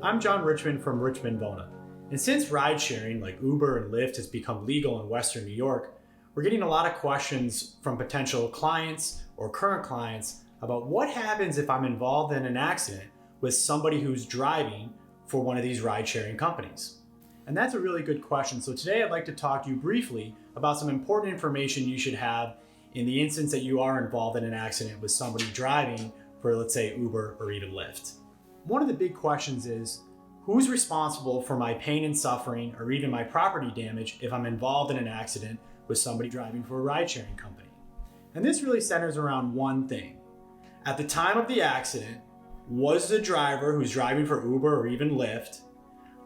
I'm John Richmond from Richmond Vona. And since ride sharing like Uber and Lyft has become legal in Western New York, we're getting a lot of questions from potential clients or current clients about what happens if I'm involved in an accident with somebody who's driving for one of these ride sharing companies. And that's a really good question. So today I'd like to talk to you briefly about some important information you should have in the instance that you are involved in an accident with somebody driving for, let's say, Uber or even Lyft. One of the big questions is, who's responsible for my pain and suffering or even my property damage if I'm involved in an accident with somebody driving for a ride-sharing company? And this really centers around one thing. At the time of the accident, was the driver who's driving for Uber or even Lyft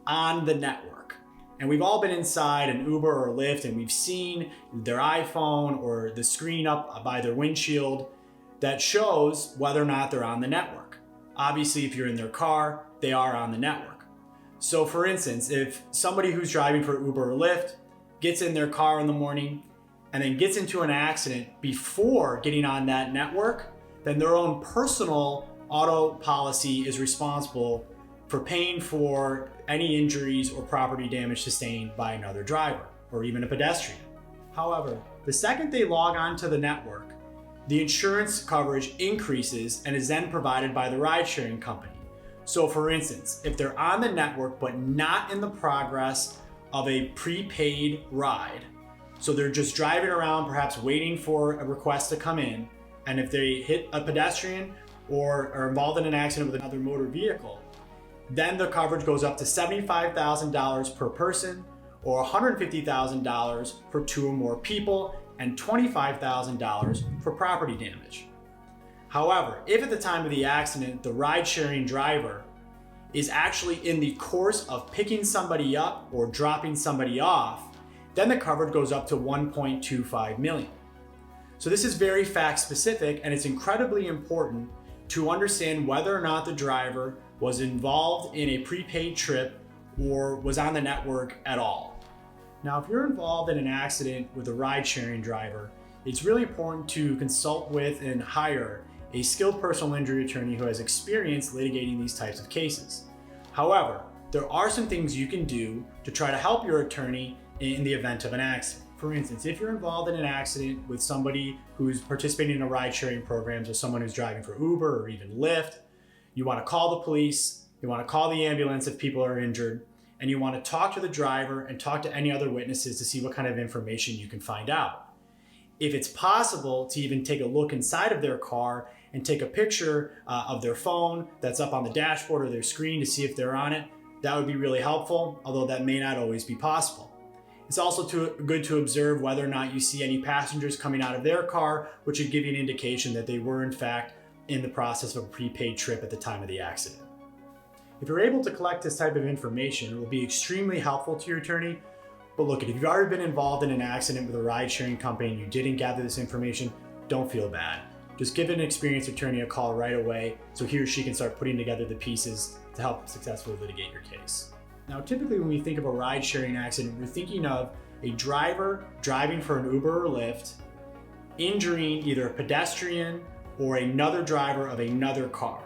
on the network? And we've all been inside an Uber or Lyft and we've seen their iPhone or the screen up by their windshield that shows whether or not they're on the network. Obviously, if you're in their car, they are on the network. So for instance, if somebody who's driving for Uber or Lyft gets in their car in the morning and then gets into an accident before getting on that network, then their own personal auto policy is responsible for paying for any injuries or property damage sustained by another driver or even a pedestrian. However, the second they log on to the network, the insurance coverage increases and is then provided by the ride-sharing company. So for instance, if they're on the network but not in the progress of a prepaid ride, so they're just driving around perhaps waiting for a request to come in, and if they hit a pedestrian or are involved in an accident with another motor vehicle, then the coverage goes up to $75,000 per person or $150,000 for two or more people and $25,000 for property damage. However, if at the time of the accident, the ride-sharing driver is actually in the course of picking somebody up or dropping somebody off, then the coverage goes up to $1.25 million. So this is very fact-specific, and it's incredibly important to understand whether or not the driver was involved in a prepaid trip or was on the network at all. Now, if you're involved in an accident with a ride-sharing driver, it's really important to consult with and hire a skilled personal injury attorney who has experience litigating these types of cases. However, there are some things you can do to try to help your attorney in the event of an accident. For instance, if you're involved in an accident with somebody who's participating in a ride-sharing program, or someone who's driving for Uber or even Lyft, you want to call the police, you want to call the ambulance if people are injured, and you want to talk to the driver and talk to any other witnesses to see what kind of information you can find out. If it's possible to even take a look inside of their car and take a picture of their phone that's up on the dashboard or their screen to see if they're on it, that would be really helpful, although that may not always be possible. It's also good to observe whether or not you see any passengers coming out of their car, which would give you an indication that they were in fact in the process of a prepaid trip at the time of the accident. If you're able to collect this type of information, it will be extremely helpful to your attorney. But look, if you've already been involved in an accident with a ride-sharing company and you didn't gather this information, don't feel bad. Just give an experienced attorney a call right away so he or she can start putting together the pieces to help successfully litigate your case. Now, typically when we think of a ride-sharing accident, we're thinking of a driver driving for an Uber or Lyft, injuring either a pedestrian or another driver of another car.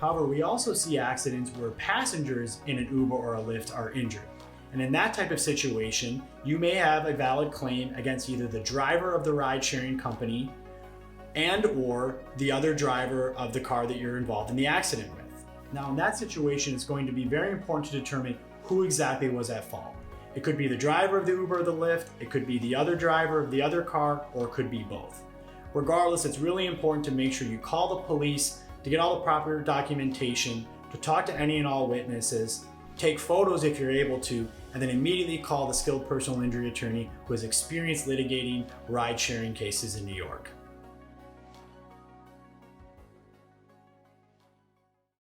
However, we also see accidents where passengers in an Uber or a Lyft are injured. And in that type of situation, you may have a valid claim against either the driver of the ride-sharing company and or the other driver of the car that you're involved in the accident with. Now, in that situation, it's going to be very important to determine who exactly was at fault. It could be the driver of the Uber or the Lyft, it could be the other driver of the other car, or it could be both. Regardless, it's really important to make sure you call the police to get all the proper documentation, to talk to any and all witnesses, take photos if you're able to, and then immediately call the skilled personal injury attorney who has experience litigating ride-sharing cases in New York.